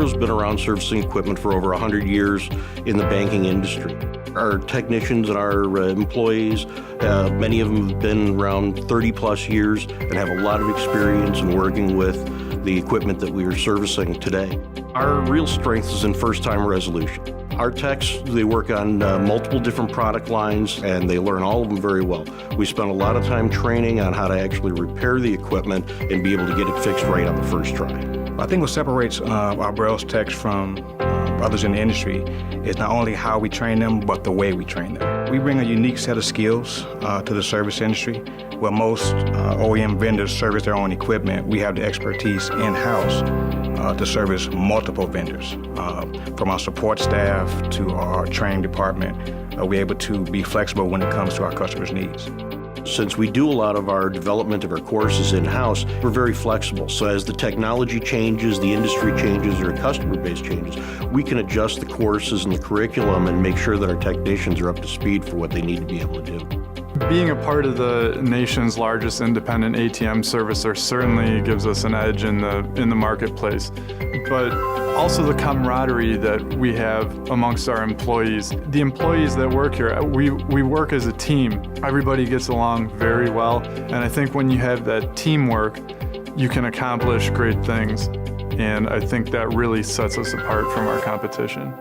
Burroughs has been around servicing equipment for over 100 years in the banking industry. Our technicians and our employees, many of them have been around 30 plus years and have a lot of experience in working with the equipment that we are servicing today. Our real strength is in first-time resolution. Our techs, they work on multiple different product lines and they learn all of them very well. We spend a lot of time training on how to actually repair the equipment and be able to get it fixed right on the first try. I think what separates our Burroughs techs from others in the industry is not only how we train them, but the way we train them. We bring a unique set of skills to the service industry. Where most OEM vendors service their own equipment, we have the expertise in-house to service multiple vendors. From our support staff to our training department, we're able to be flexible when it comes to our customers' needs. Since we do a lot of our development of our courses in-house, we're very flexible. So as the technology changes, the industry changes, or customer base changes, we can adjust the courses and the curriculum and make sure that our technicians are up to speed for what they need to be able to do. Being a part of the nation's largest independent ATM servicer certainly gives us an edge in the marketplace. But also the camaraderie that we have amongst our employees. The employees that work here, we work as a team. Everybody gets along very well, and I think when you have that teamwork, you can accomplish great things. And I think that really sets us apart from our competition.